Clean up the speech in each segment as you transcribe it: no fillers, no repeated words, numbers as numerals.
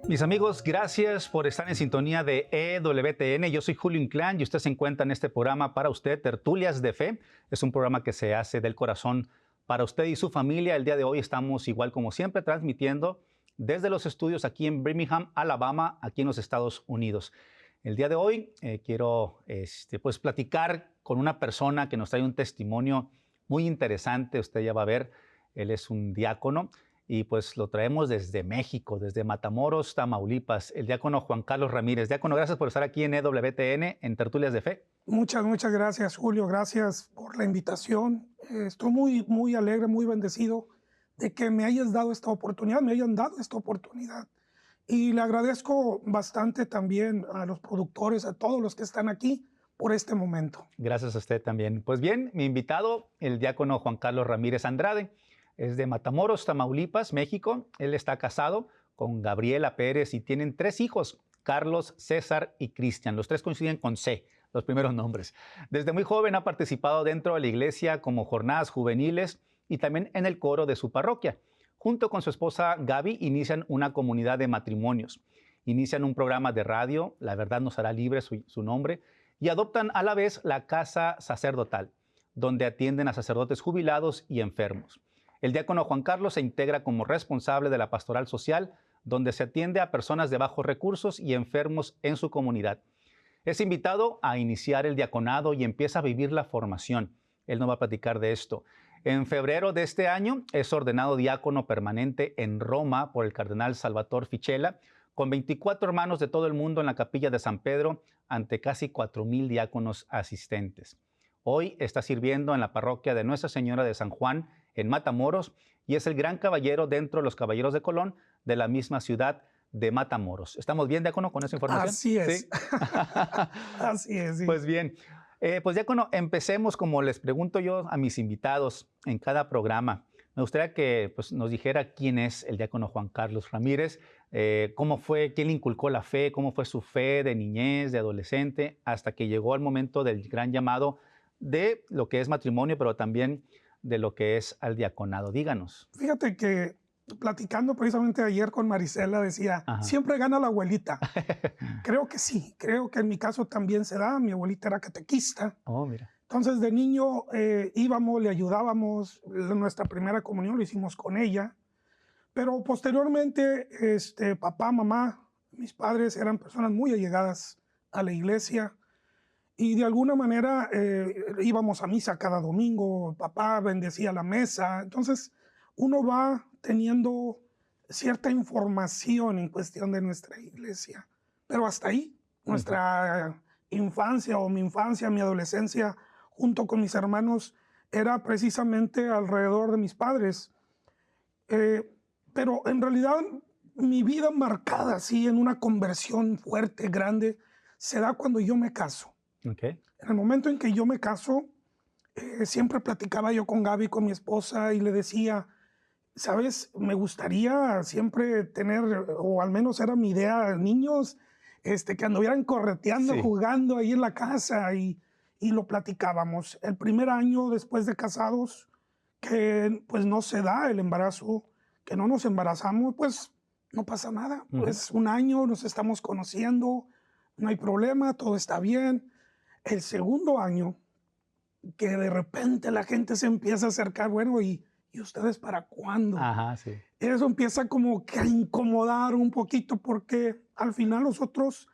Mis amigos, gracias por estar en sintonía de EWTN. Yo soy Julio Inclán y usted se encuentra en este programa para usted, Tertulias de Fe. Es un programa que se hace del corazón para usted y su familia. El día de hoy estamos, igual como siempre, transmitiendo desde los estudios aquí en Birmingham, Alabama, aquí en los Estados Unidos. El día de hoy quiero pues platicar con una persona que nos trae un testimonio muy interesante. Usted ya va a ver, él es un diácono. Y pues lo traemos desde México, desde Matamoros, Tamaulipas, el diácono Juan Carlos Ramírez. Diácono, gracias por estar aquí en EWTN, en Tertulias de Fe. Muchas gracias, Julio. Gracias por la invitación. Estoy muy alegre, muy bendecido de que me hayas dado esta oportunidad, me hayan dado esta oportunidad. Y le agradezco bastante también a los productores, a todos los que están aquí por este momento. Gracias a usted también. Pues bien, mi invitado, el diácono Juan Carlos Ramírez Andrade, es de Matamoros, Tamaulipas, México. Él está casado con Gabriela Pérez y tienen 3 hijos, Carlos, César y Cristian. Los 3 coinciden con C, los primeros nombres. Desde muy joven ha participado dentro de la iglesia como jornadas juveniles y también en el coro de su parroquia. Junto con su esposa Gaby inician una comunidad de matrimonios. Inician un programa de radio, La Verdad Nos Hará Libres, su nombre, y adoptan a la vez la casa sacerdotal, donde atienden a sacerdotes jubilados y enfermos. El diácono Juan Carlos se integra como responsable de la pastoral social, donde se atiende a personas de bajos recursos y enfermos en su comunidad. Es invitado a iniciar el diaconado y empieza a vivir la formación. Él nos va a platicar de esto. En febrero de este año es ordenado diácono permanente en Roma por el cardenal Salvatore Ficella, con 24 hermanos de todo el mundo en la capilla de San Pedro, ante casi 4,000 diáconos asistentes. Hoy está sirviendo en la parroquia de Nuestra Señora de San Juan, en Matamoros, y es el gran caballero dentro de los caballeros de Colón de la misma ciudad de Matamoros. ¿Estamos bien, diácono, con esa información? Así es. ¿Sí? Así es. Sí. Pues bien, pues diácono, empecemos como les pregunto yo a mis invitados en cada programa. Me gustaría que pues, nos dijera quién es el diácono Juan Carlos Ramírez, cómo fue, quién le inculcó la fe, cómo fue su fe de niñez, de adolescente, hasta que llegó al momento del gran llamado de lo que es matrimonio, pero también de lo que es al diaconado. Díganos. Fíjate que platicando precisamente ayer con Marisela decía, siempre gana la abuelita. Creo que sí, creo que en mi caso también se da. Mi abuelita era catequista. Oh, mira. Entonces de niño íbamos, le ayudábamos. Nuestra primera comunión lo hicimos con ella. Pero posteriormente papá, mamá, mis padres eran personas muy allegadas a la iglesia. Y de alguna manera íbamos a misa cada domingo, papá bendecía la mesa. Entonces uno va teniendo cierta información en cuestión de nuestra iglesia. Pero hasta ahí, nuestra infancia o mi infancia, mi adolescencia, junto con mis hermanos, era precisamente alrededor de mis padres. Pero en realidad mi vida marcada así en una conversión fuerte, grande, se da cuando yo me caso. Okay. En el momento en que yo me caso, siempre platicaba yo con Gaby, con mi esposa, y le decía, ¿sabes? Me gustaría siempre tener, o al menos era mi idea, niños que anduvieran correteando, sí, jugando ahí en la casa, y lo platicábamos. El primer año después de casados, que pues no se da el embarazo, que no nos embarazamos, pues no pasa nada. Pues un año nos estamos conociendo, no hay problema, todo está bien. El segundo año, que de repente la gente se empieza a acercar, bueno, ¿y ustedes para cuándo? Ajá, sí. Eso empieza como que a incomodar un poquito, porque al final nosotros,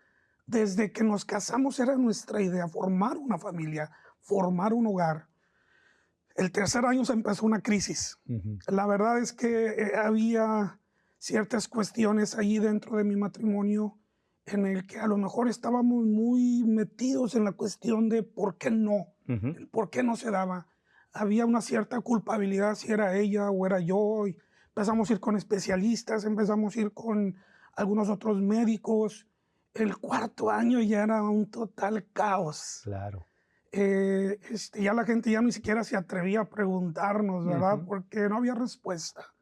desde que nos casamos, era nuestra idea formar una familia, formar un hogar. El tercer año se empezó una crisis. La verdad es que había ciertas cuestiones ahí dentro de mi matrimonio en el que a lo mejor estábamos muy metidos en la cuestión de por qué no, por qué no se daba. Había una cierta culpabilidad si era ella o era yo. Y empezamos a ir con especialistas, empezamos a ir con algunos otros médicos. El cuarto año ya era un total caos. Claro. Ya la gente ya ni siquiera se atrevía a preguntarnos, ¿verdad? Porque no había respuesta.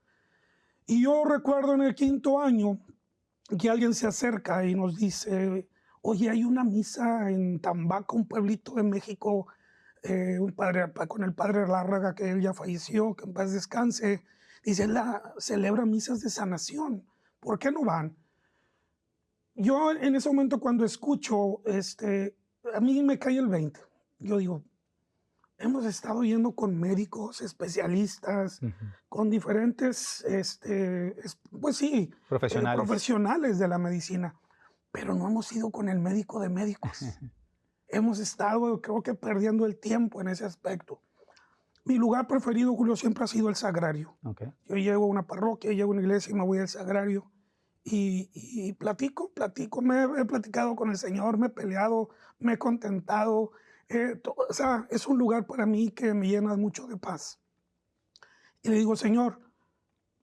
Y yo recuerdo en el quinto año que alguien se acerca y nos dice, oye, hay una misa en Tambaco, un pueblito de México, con el padre Lárraga, que él ya falleció, que en paz descanse. Dice, celebra misas de sanación. ¿Por qué no van? yo en ese momento cuando escucho, a mí me cae el 20. Yo digo, hemos estado yendo con médicos, especialistas, Ujú. con diferentes, pues sí, Profesionales. profesionales de la medicina, pero no hemos ido con el médico de médicos. Hemos estado, creo que, perdiendo el tiempo en ese aspecto. Mi lugar preferido, Julio, siempre ha sido el sagrario. Ok. Yo llego a una parroquia, llego a una iglesia y me voy al sagrario y platico, me he platicado con el Señor, me he peleado, me he contentado. O sea, es un lugar para mí que me llena mucho de paz. Y le digo, Señor,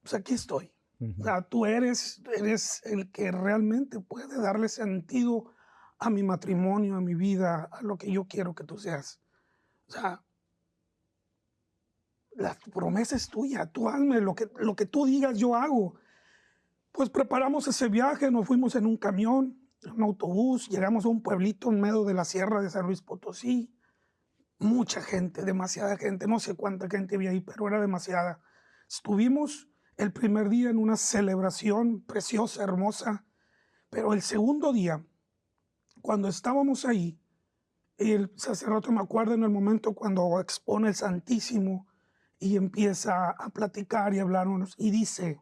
pues aquí estoy. O Ujú. sea, tú eres el que realmente puede darle sentido a mi matrimonio, a mi vida, a lo que yo quiero que tú seas. O sea, la promesa es tuya, tú hazme lo que tú digas, yo hago. Pues preparamos ese viaje, nos fuimos en un camión, en un autobús, llegamos a un pueblito en medio de la sierra de San Luis Potosí. Mucha gente, demasiada gente, no sé cuánta gente había ahí, pero era demasiada. Estuvimos el primer día en una celebración preciosa, hermosa, pero el segundo día, cuando estábamos ahí, el sacerdote, me acuerdo en el momento cuando expone el Santísimo y empieza a platicar y hablarnos y dice,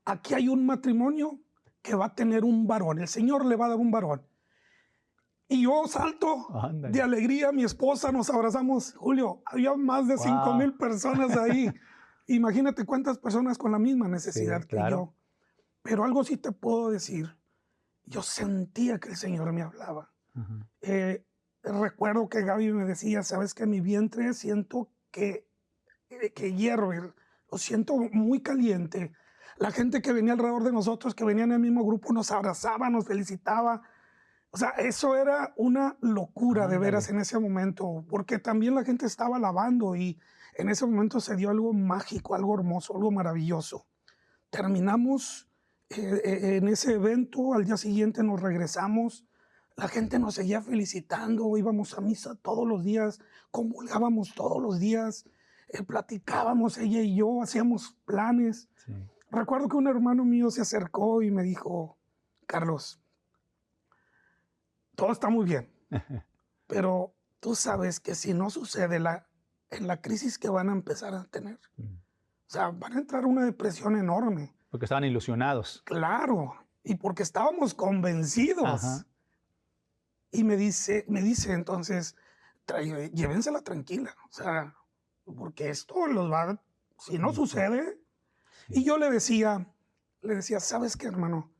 aquí hay un matrimonio que va a tener un varón, el Señor le va a dar un varón. Y yo salto de Ándale. alegría, mi esposa, nos abrazamos. Julio, había más de Wow. 5,000 personas ahí. Imagínate cuántas personas con la misma necesidad Sí, que claro. yo. Pero algo sí te puedo decir, yo sentía que el Señor me hablaba. Ujú. Recuerdo que Gaby me decía, sabes que mi vientre siento que hierve, lo siento muy caliente. La gente que venía alrededor de nosotros, que venía en el mismo grupo, nos abrazaba, nos felicitaba. O sea, eso era una locura de veras Ándale. en ese momento, porque también la gente estaba alabando y en ese momento se dio algo mágico, algo hermoso, algo maravilloso. Terminamos en ese evento, al día siguiente nos regresamos, la gente nos seguía felicitando, íbamos a misa todos los días, comulgábamos todos los días, platicábamos ella y yo, hacíamos planes. Sí. Recuerdo que un hermano mío se acercó y me dijo, Carlos, todo está muy bien, pero tú sabes que si no sucede en la crisis que van a empezar a tener, Mm. o sea, van a entrar a una depresión enorme. Porque estaban ilusionados. Claro, y porque estábamos convencidos. Ajá. Y me dice entonces, llévensela tranquila, o sea, porque esto los va, si no Ujú. sucede. Y Sí. yo le decía, ¿sabes qué, hermano?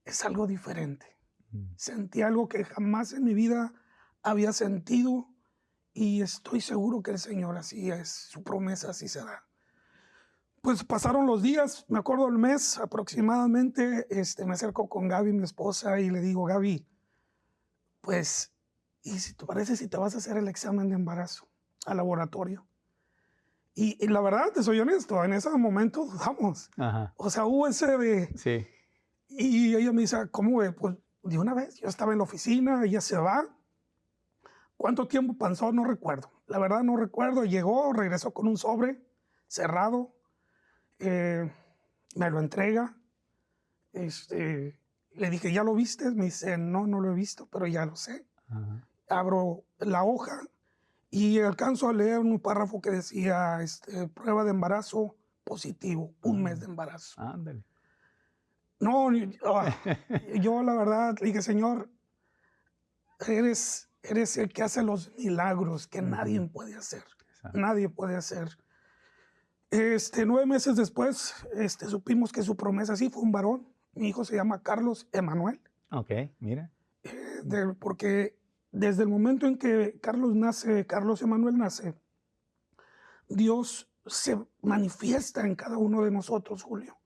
Es algo diferente. Mm. Sentí algo que jamás en mi vida había sentido y estoy seguro que el Señor así es, su promesa así será. Pues pasaron los días, me acuerdo el mes aproximadamente, me acerco con Gaby, mi esposa, y le digo, Gaby, pues, ¿y si te parece si te vas a hacer el examen de embarazo al laboratorio? Y la verdad, te soy honesto, en ese momento dudamos. Ajá. O sea, hubo ese de... Sí. Y ella me dice, ¿cómo ve? Pues de una vez, yo estaba en la oficina, ella se va. ¿Cuánto tiempo pasó? No recuerdo. La verdad no recuerdo. Llegó, regresó con un sobre cerrado, eh, me lo entrega. Le dije, ¿ya lo viste? Me dice, no, no lo he visto, pero ya lo sé. Ajá. Abro la hoja y alcanzo a leer un párrafo que decía, prueba de embarazo positivo, un mes de Ah, embarazo. ándale. No, yo la verdad le dije, Señor, eres el que hace los milagros que nadie Ujú. puede hacer. Exacto. Nadie puede hacer. 9 meses después, supimos que su promesa sí fue un varón. Mi hijo se llama Carlos Emanuel, Okey, mira. Mm. porque desde el momento en que Carlos Emanuel nace, Dios se manifiesta en cada uno de nosotros, Julio.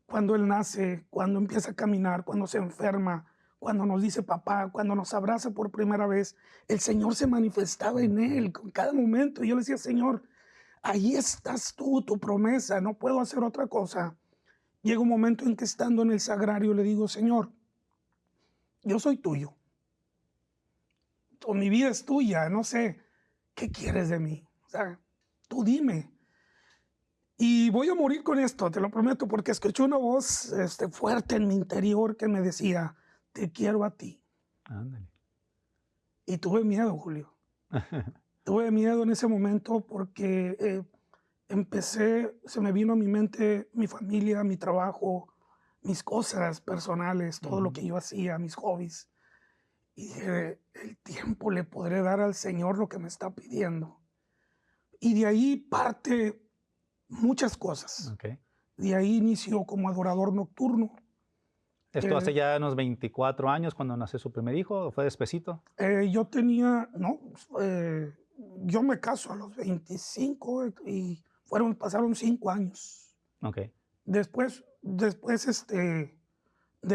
Cuando Él nace, cuando empieza a caminar, cuando se enferma, cuando nos dice papá, cuando nos abraza por primera vez, el Señor se manifestaba en Ujú. Él con cada momento. Y yo le decía, Señor, ahí estás tú, tu promesa, no puedo hacer otra cosa. Llega un momento en que estando en el sagrario le digo, Señor, yo soy tuyo, o mi vida es tuya, no sé, ¿qué quieres de mí? O sea, tú dime. Y voy a morir con esto, te lo prometo, porque escuché una voz fuerte en mi interior que me decía, te quiero a ti. Ándale. Y tuve miedo, Julio. Tuve miedo en ese momento porque se me vino a mi mente mi familia, mi trabajo, mis cosas personales, todo lo Ujú. que yo hacía, mis hobbies. Y dije, el tiempo le podré dar al Señor lo que me está pidiendo. Y de ahí parte muchas cosas. Ok. De ahí inició como adorador nocturno. ¿Esto Eh, hace ya unos 24 años cuando nació su primer hijo o fue despacito? yo tenía, no, eh, yo me caso a los 25 y pasaron 5 años. Ok. Después de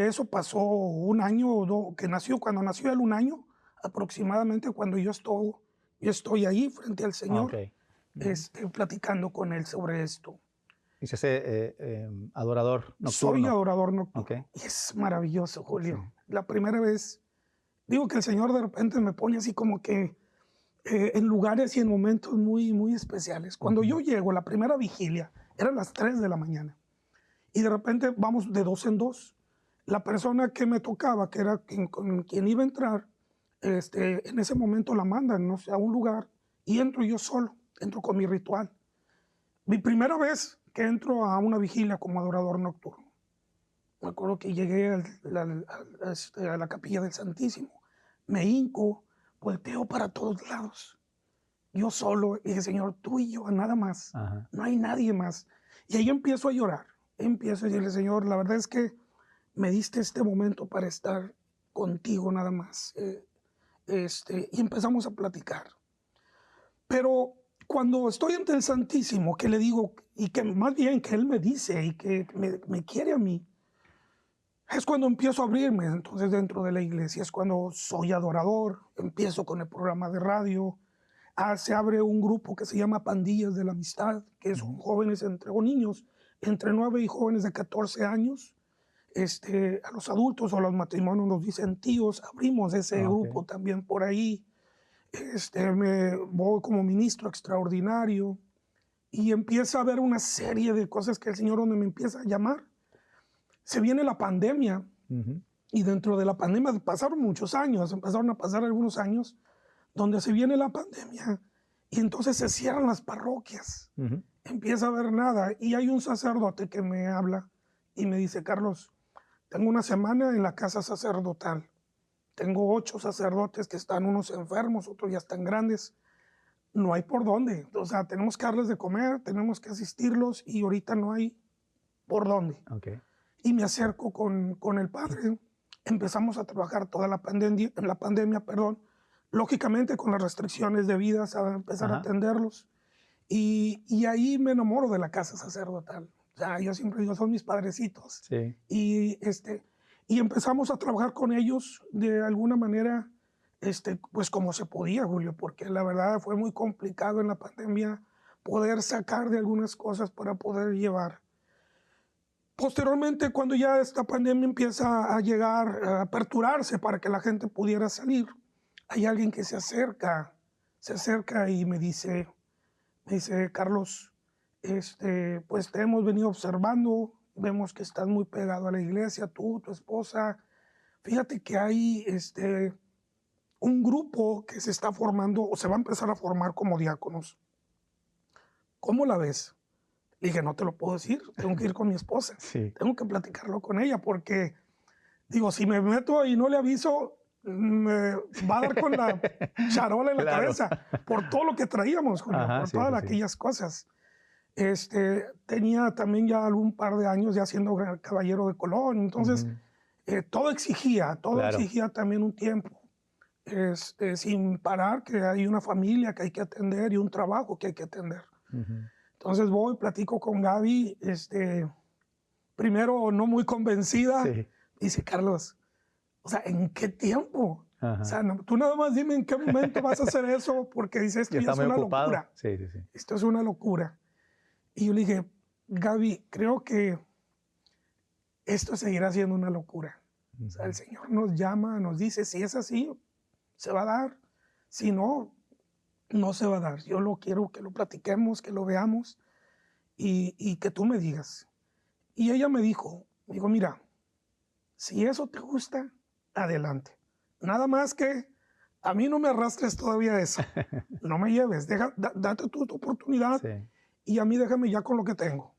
eso pasó un año o dos, cuando nació él un año aproximadamente, cuando yo estoy ahí frente al Ok. Señor, Ujú. platicando con él sobre esto. Dice ese adorador Soy nocturno. adorador Ok. nocturno y es maravilloso, Sí. Julio. La primera vez, digo que el Señor de repente me pone así como que en lugares y en momentos muy, muy especiales. Cuando Ujú. yo llego, la primera vigilia, eran las 3 de la mañana y de repente vamos de dos en dos. La persona que me tocaba, que era con quien iba a entrar, en ese momento la mandan, no sé, a un lugar y entro yo solo, entro con mi ritual. Mi primera vez que entro a una vigilia como adorador nocturno. Me acuerdo que llegué a la capilla del Santísimo, me hinco, volteo para todos lados, yo solo, y dije, Señor, tú y yo, nada más, Ajá. no hay nadie más. Y ahí empiezo a llorar, empiezo a decirle, Señor, la verdad es que me diste este momento para estar contigo nada más. Y empezamos a platicar. Pero cuando estoy ante el Santísimo, que le digo, y que más bien que Él me dice y que me quiere a mí, es cuando empiezo a abrirme, entonces dentro de la iglesia, es cuando soy adorador, empiezo con el programa de radio, se abre un grupo que se llama Pandillas de la Amistad, que son Ujú. jóvenes o niños entre 9 y jóvenes de 14 años. A los adultos o a los matrimonios nos dicen tíos, abrimos ese Ok. grupo también por ahí. Me voy como ministro extraordinario y empieza a haber una serie de cosas que el Señor donde me empieza a llamar. Se viene la pandemia. Ujú. Y dentro de la pandemia pasaron muchos años, empezaron a pasar algunos años, donde se viene la pandemia y entonces se cierran las parroquias, Ujú. empieza a haber nada. Y hay un sacerdote que me habla y me dice, Carlos, tengo una semana en la casa sacerdotal. Tengo 8 sacerdotes que están unos enfermos, otros ya están grandes. No hay por dónde. O sea, tenemos que darles de comer, tenemos que asistirlos y ahorita no hay por dónde. Ok. Y me acerco con el padre. Empezamos a trabajar toda la pandemia, perdón, lógicamente con las restricciones debidas a empezar a Ajá. atenderlos. Y ahí me enamoro de la casa sacerdotal. O sea, yo siempre digo, son mis padrecitos. Sí. Y, y empezamos a trabajar con ellos de alguna manera, pues como se podía, Julio, porque la verdad fue muy complicado en la pandemia poder sacar de algunas cosas para poder llevar. Posteriormente, cuando ya esta pandemia empieza a llegar, a aperturarse para que la gente pudiera salir, hay alguien que se acerca y me dice, Carlos, pues te hemos venido observando, vemos que estás muy pegado a la iglesia, tú, tu esposa. Fíjate que hay un grupo que se está formando o se va a empezar a formar como diáconos. ¿Cómo la ves? Le dije, no te lo puedo decir, tengo que ir con mi esposa, Sí. tengo que platicarlo con ella porque, digo, si me meto y no le aviso, me va a dar con la charola en la Claro. cabeza por todo lo que traíamos, Julio, Ajá, por sí, todas sí, sí. aquellas cosas. Tenía también ya algún par de años ya siendo caballero de Colón, entonces Ujú. todo Claro. exigía también un tiempo, sin parar, que hay una familia que hay que atender y un trabajo que hay que atender. Ujú. Entonces voy, platico con Gaby, primero no muy convencida, Sí. dice, Carlos, o sea, ¿en qué tiempo? O Ajá. sea, tú nada más dime en qué momento vas a hacer eso, porque dice, ¿Y esto ya está es muy una ocupado? locura, Sí, sí, sí. esto es una locura. Y yo le dije, Gaby, creo que esto seguirá siendo una locura. O sea, el Ujú. Señor nos llama, nos dice, si es así, se va a dar. Si no, no se va a dar. Yo lo quiero que lo platiquemos, que lo veamos. y que tú me digas. Y ella me dijo, mira, si eso te gusta, adelante. Nada más que a mí no me arrastres todavía a eso. No me lleves, date tu oportunidad Sí. y a mí déjame ya con lo que tengo.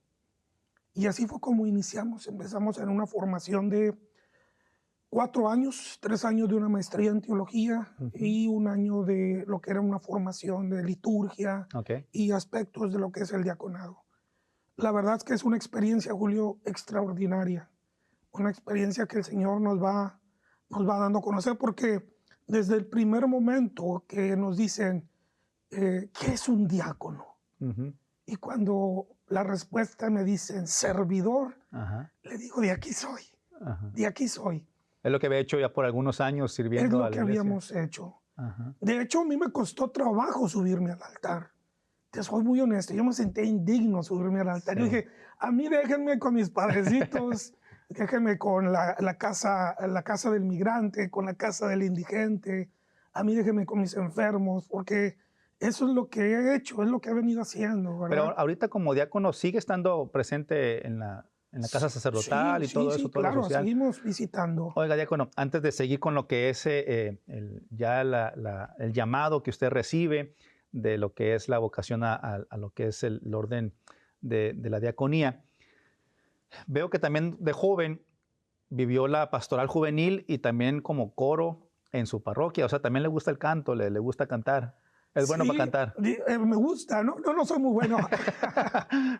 Y así fue como iniciamos. Empezamos en una formación de 4 años, 3 años de una maestría en teología y 1 año de lo que era una formación de liturgia Ok. y aspectos de lo que es el diaconado. La verdad es que es una experiencia, Julio, extraordinaria. Una experiencia que el Señor nos va dando a conocer, porque desde el primer momento que nos dicen, ¿qué es un diácono? Y cuando la respuesta me dicen, servidor, Ajá. le digo, de aquí soy, Ajá. de aquí soy. Es lo que había hecho ya por algunos años Es sirviendo lo a la que iglesia. habíamos hecho. Ajá. De hecho, a mí me costó trabajo subirme al altar. Te soy muy honesto, yo me sentía indigno subirme al altar. Sí. Yo dije, a mí déjenme con mis padrecitos, déjenme con la casa del migrante, con la casa del indigente, a mí déjenme con mis enfermos, porque eso es lo que he hecho, es lo que he venido haciendo, ¿verdad? Pero ahorita como diácono sigue estando presente en la casa sacerdotal y todo eso, todo lo claro, social. seguimos visitando. Oiga, diácono, antes de seguir con lo que es el llamado que usted recibe de lo que es la vocación a lo que es el orden de la diaconía, veo que también de joven vivió la pastoral juvenil y también como coro en su parroquia. O sea, también le gusta el canto, le gusta cantar. Es bueno para cantar. Me gusta, no soy muy bueno.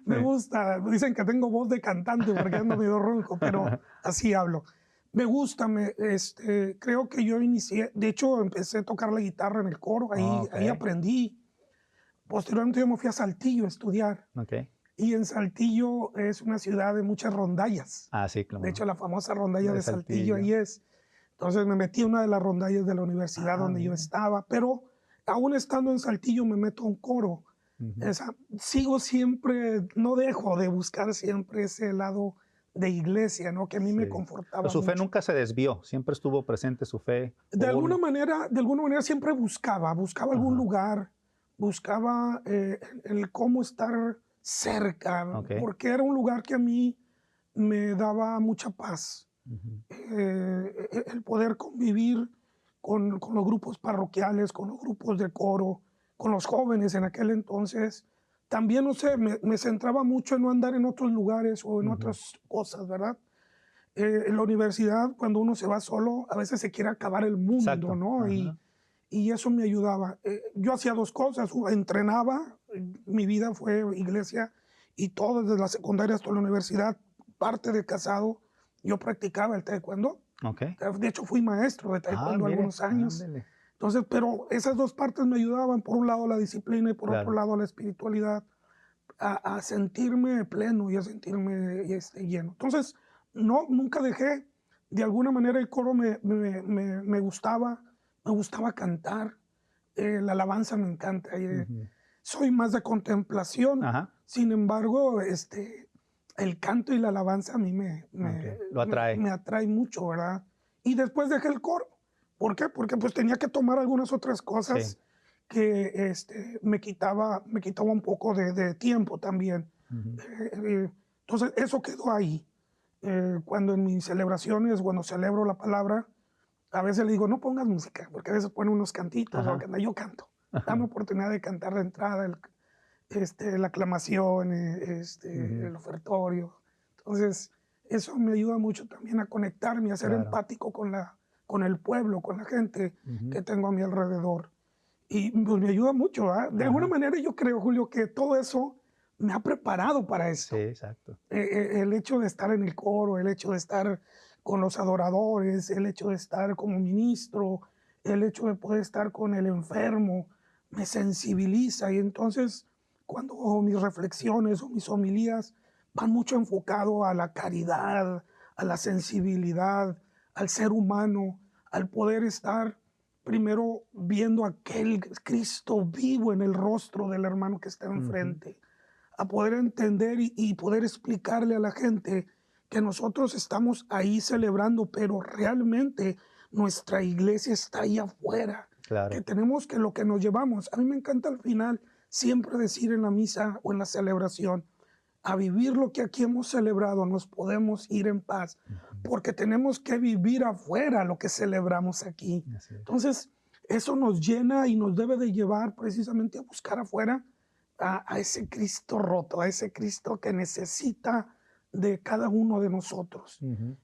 Me Sí. gusta, dicen que tengo voz de cantante porque ando medio ronco, pero así hablo. Me gusta, creo que yo inicié, de hecho empecé a tocar la guitarra en el coro, ahí aprendí. Posteriormente yo me fui a Saltillo a estudiar. Okay. Y en Saltillo es una ciudad de muchas rondallas. Ah, sí, claro. De hecho, la famosa rondalla de Saltillo. Saltillo ahí es. Entonces me metí en una de las rondallas de la universidad donde yo estaba, pero aún estando en Saltillo me meto a un coro. Sigo siempre, no dejo de buscar siempre ese lado de iglesia, ¿no? Que a mí me confortaba Pero su fe mucho. nunca se desvió, siempre estuvo presente su fe. De alguna manera siempre buscaba algún lugar, buscaba el cómo estar cerca, porque era un lugar que a mí me daba mucha paz. El poder convivir con los grupos parroquiales, con los grupos de coro, con los jóvenes en aquel entonces. También, no sé, me centraba mucho en no andar en otros lugares o en otras cosas, ¿verdad? En la universidad, cuando uno se va solo, a veces se quiere acabar el mundo, Exacto. ¿no? Y eso me ayudaba. Yo hacía 2 cosas. Entrenaba, mi vida fue iglesia, y todo desde la secundaria hasta la universidad, parte de casado, yo practicaba el taekwondo. De hecho, fui maestro de taekwondo algunos años. Ándale. Entonces, pero esas 2 partes me ayudaban, por un lado la disciplina y por otro lado la espiritualidad, a sentirme pleno y a sentirme lleno. Entonces, nunca dejé. De alguna manera el coro me gustaba cantar, la alabanza me encanta. Soy más de contemplación, sin embargo, el canto y la alabanza a mí lo atrae. me atrae mucho, ¿verdad? Y después dejé el coro. ¿Por qué? Porque pues tenía que tomar algunas otras cosas que me quitaba un poco de tiempo también. Entonces eso quedó ahí. Cuando en mis celebraciones, cuando celebro la palabra, a veces le digo, no pongas música, porque a veces ponen unos cantitos, yo canto. Dame oportunidad de cantar de entrada, la aclamación, el ofertorio. Entonces, eso me ayuda mucho también a conectarme, a ser empático con el pueblo, con la gente que tengo a mi alrededor. Y pues me ayuda mucho. De alguna manera yo creo, Julio, que todo eso me ha preparado para esto. Sí, exacto. El hecho de estar en el coro, el hecho de estar con los adoradores, el hecho de estar como ministro, el hecho de poder estar con el enfermo, me sensibiliza. Y entonces, cuando mis reflexiones o mis homilías van mucho enfocado a la caridad, a la sensibilidad, al ser humano, al poder estar primero viendo aquel Cristo vivo en el rostro del hermano que está enfrente, a poder entender y poder explicarle a la gente que nosotros estamos ahí celebrando, pero realmente nuestra iglesia está ahí afuera. Que tenemos que lo que nos llevamos. A mí me encanta al final siempre decir en la misa o en la celebración, a vivir lo que aquí hemos celebrado, nos podemos ir en paz, porque tenemos que vivir afuera lo que celebramos aquí. Así es. Entonces, eso nos llena y nos debe de llevar precisamente a buscar afuera a ese Cristo roto, a ese Cristo que necesita de cada uno de nosotros.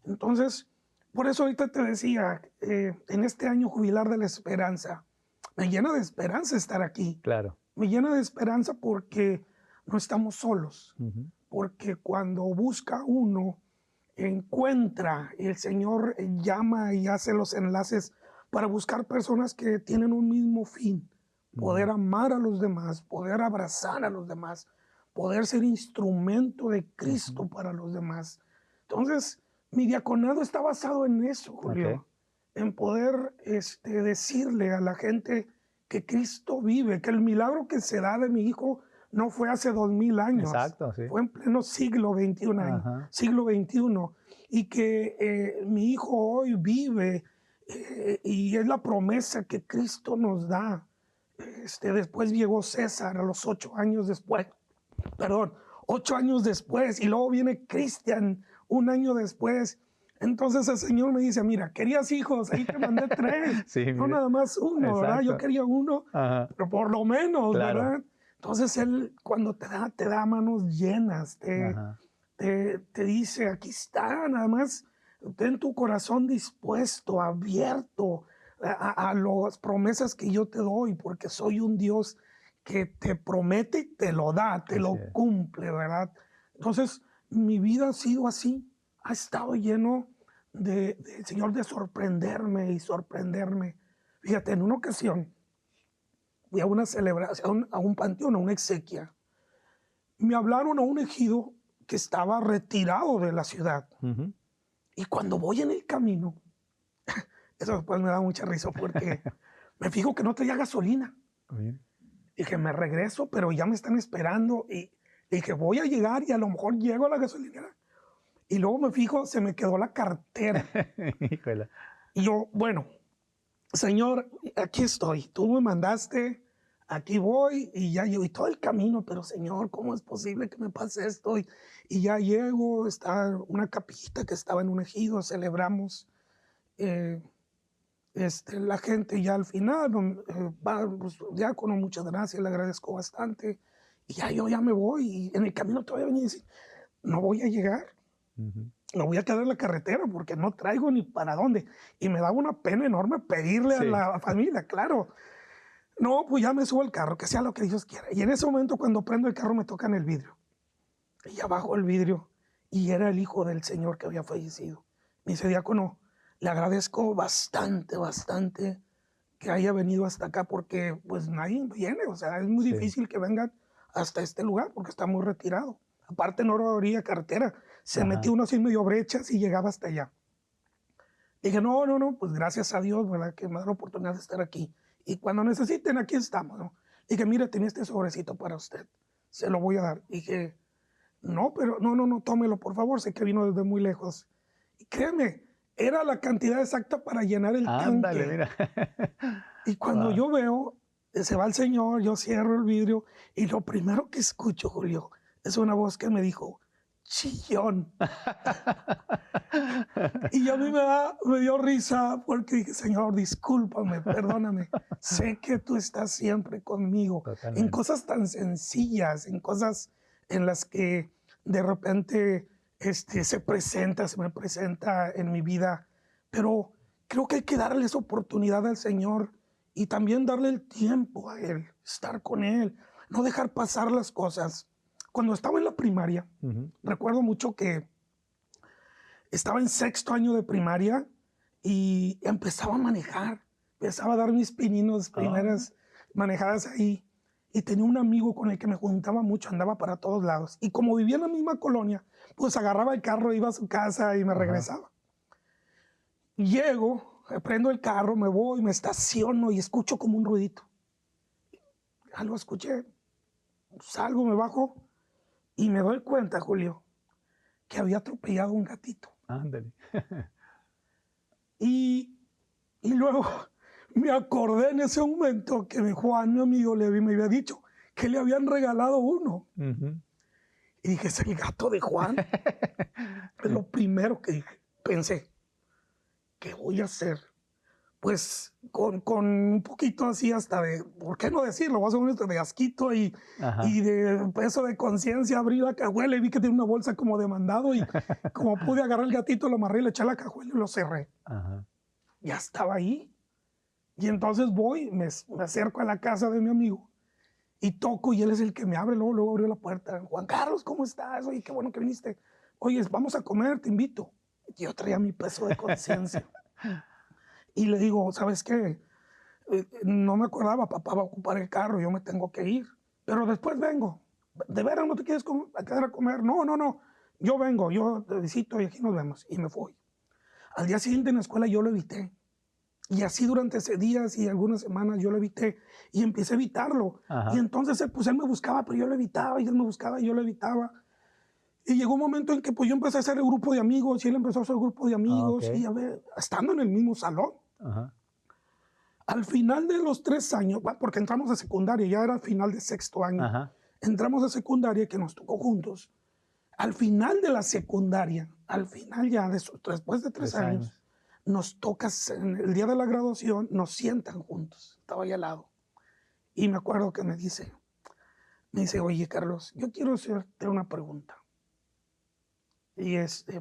Entonces, por eso ahorita te decía, en este año jubilar de la esperanza, me llena de esperanza estar aquí. Claro. Me llena de esperanza porque no estamos solos. Porque cuando busca uno, encuentra, y el Señor llama y hace los enlaces para buscar personas que tienen un mismo fin. Poder amar a los demás, poder abrazar a los demás, poder ser instrumento de Cristo para los demás. Entonces, mi diaconado está basado en eso, Julio. En poder decirle a la gente que Cristo vive, que el milagro que se da de mi hijo no fue hace 2000 años. Exacto, sí. Fue en pleno siglo XXI, siglo XXI. Y que mi hijo hoy vive y es la promesa que Cristo nos da. Después llegó César a los 8 años después. Perdón, 8 años después. Y luego viene Cristian 1 año después. Entonces el Señor me dice, mira, querías hijos, ahí te mandé 3, sí, no nada más 1, ¿verdad? Yo quería 1, pero por lo menos, claro, ¿verdad? Entonces Él cuando te da manos llenas, te dice, aquí está, nada más ten tu corazón dispuesto, abierto a las promesas que yo te doy, porque soy un Dios que te promete y te lo da, te lo cumple, ¿verdad? Entonces mi vida ha sido así. Ha estado lleno del Señor de sorprenderme y sorprenderme. Fíjate, en una ocasión fui a una celebración, a un panteón, a una exequia. Me hablaron a un ejido que estaba retirado de la ciudad. Y cuando voy en el camino, eso después me da mucha risa porque me fijo que no traía gasolina. Dije, me regreso, pero ya me están esperando. Y dije, voy a llegar y a lo mejor llego a la gasolinera. Y luego me fijo, se me quedó la cartera. Híjole. Y yo, bueno, Señor, aquí estoy. Tú me mandaste, aquí voy y ya llevo. Y todo el camino, pero Señor, ¿cómo es posible que me pase esto? Y ya llego, está una capillita que estaba en un ejido, celebramos. La gente ya al final, pues, diácono, muchas gracias, le agradezco bastante. Y ya yo ya me voy. Y en el camino todavía venía a decir, no voy a llegar. No voy a quedar en la carretera porque no traigo ni para dónde. Y me daba una pena enorme pedirle a la familia, claro. No, pues ya me subo al carro, que sea lo que Dios quiera. Y en ese momento, cuando prendo el carro, me tocan el vidrio. Y ya bajo el vidrio. Y era el hijo del Señor que había fallecido. Me dice, diácono, le agradezco bastante, bastante que haya venido hasta acá porque pues nadie viene. O sea, es muy difícil que vengan hasta este lugar porque está muy retirado. Aparte no habría carretera. Se metió uno así medio brechas y llegaba hasta allá. Dije, no, pues gracias a Dios, ¿verdad? Que me da la oportunidad de estar aquí. Y cuando necesiten, aquí estamos, ¿no? Dije, mire, tenía este sobrecito para usted. Se lo voy a dar. Dije, no, pero no, tómelo, por favor. Sé que vino desde muy lejos. Y créeme, era la cantidad exacta para llenar el tanque. Mira. Y cuando yo veo, se va el Señor, yo cierro el vidrio y lo primero que escucho, Julio, es una voz que me dijo, chillón. Y a mí me dio risa porque dije, Señor, discúlpame, perdóname. Sé que tú estás siempre conmigo. Totalmente. En cosas tan sencillas, en cosas en las que de repente se me presenta en mi vida. Pero creo que hay que darle esa oportunidad al Señor y también darle el tiempo a Él, estar con Él, no dejar pasar las cosas. Cuando estaba en la primaria, recuerdo mucho que estaba en 6º año de primaria y empezaba a manejar. Empezaba a dar mis pininos, primeras manejadas ahí. Y tenía un amigo con el que me juntaba mucho, andaba para todos lados. Y como vivía en la misma colonia, pues agarraba el carro, iba a su casa y me regresaba. Llego, prendo el carro, me voy, me estaciono y escucho como un ruidito. Algo escuché, salgo, me bajo. Y me doy cuenta, Julio, que había atropellado a un gatito. Ándale. Y luego me acordé en ese momento que Juan, mi amigo, me había dicho que le habían regalado uno. Y dije, es el gato de Juan. Es lo primero que dije. Pensé, ¿qué voy a hacer? Pues con un poquito así hasta de, ¿por qué no decirlo? Vas a ver de asquito y de peso de conciencia. Abrí la cajuela y vi que tenía una bolsa como de mandado y como pude agarrar el gatito, lo amarré, le eché a la cajuela y lo cerré. Ya estaba ahí. Y entonces voy, me acerco a la casa de mi amigo y toco y él es el que me abre. Luego abrió la puerta. Juan Carlos, ¿cómo estás? Oye, qué bueno que viniste. Oye, vamos a comer, te invito. Y yo traía mi peso de conciencia. Y le digo, ¿sabes qué? No me acordaba, papá va a ocupar el carro, yo me tengo que ir. Pero después vengo. ¿De veras no te quieres quedar a comer? No. Yo vengo, yo te visito y aquí nos vemos. Y me fui. Al día siguiente en la escuela yo lo evité. Y así durante ese días y algunas semanas yo lo evité. Y empecé a evitarlo. Y entonces pues él me buscaba, pero yo lo evitaba. Y él me buscaba y yo lo evitaba. Y llegó un momento en que pues yo empecé a hacer el grupo de amigos y él empezó a hacer el grupo de amigos. Y a ver, estando en el mismo salón. Al final de los 3 años, porque entramos a secundaria, ya era final de 6º año, entramos a secundaria que nos tocó juntos. Al final de la secundaria, al final ya, después de 3 años, nos toca, en el día de la graduación, nos sientan juntos. Estaba ahí al lado. Y me acuerdo que me dice, oye, Carlos, yo quiero hacerte una pregunta. Y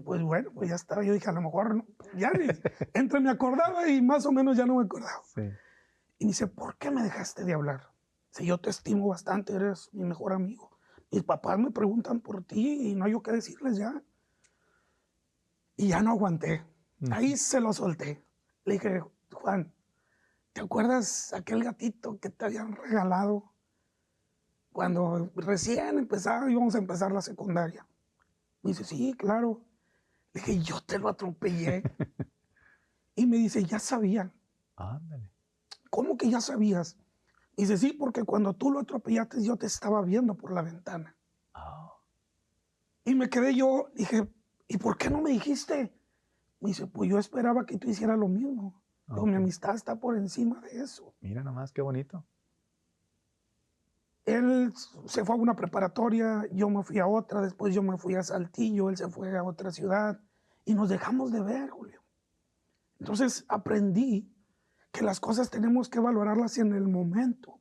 pues bueno, pues ya estaba. Yo dije, a lo mejor, no, ya entre me acordaba y más o menos ya no me acordaba. Y me dice, ¿por qué me dejaste de hablar? Si yo te estimo bastante, eres mi mejor amigo. Mis papás me preguntan por ti y no hay yo qué decirles ya. Y ya no aguanté. Ahí se lo solté. Le dije, Juan, ¿te acuerdas aquel gatito que te habían regalado cuando recién íbamos a empezar la secundaria? Me dice, sí, claro. Le dije, yo te lo atropellé. Y me dice, ya sabía. Ándale. ¿Cómo que ya sabías? Me dice, sí, porque cuando tú lo atropellaste, yo te estaba viendo por la ventana. Y me quedé yo, dije, ¿y por qué no me dijiste? Me dice, pues yo esperaba que tú hicieras lo mismo. Pero mi amistad está por encima de eso. Mira nomás, qué bonito. Él se fue a una preparatoria, yo me fui a otra, después yo me fui a Saltillo, él se fue a otra ciudad y nos dejamos de ver, Julio. Entonces aprendí que las cosas tenemos que valorarlas en el momento.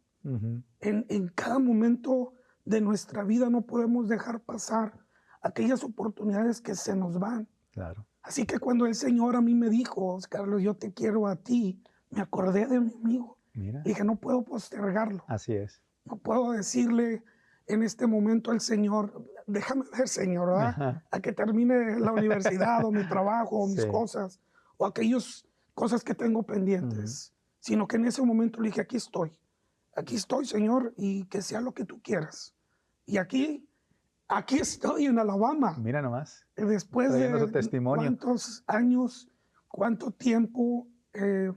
En cada momento de nuestra vida no podemos dejar pasar aquellas oportunidades que se nos van. Claro. Así que cuando el Señor a mí me dijo, Carlos, yo te quiero a ti, me acordé de mi amigo. Mira. Dije, no puedo postergarlo. Así es. No puedo decirle en este momento al Señor, déjame ver, Señor, ¿verdad? A que termine la universidad o mi trabajo o mis cosas o aquellas cosas que tengo pendientes, sino que en ese momento le dije, aquí estoy, Señor, y que sea lo que tú quieras. Y aquí estoy en Alabama. Mira nomás. Después de su testimonio. cuántos años, cuánto tiempo que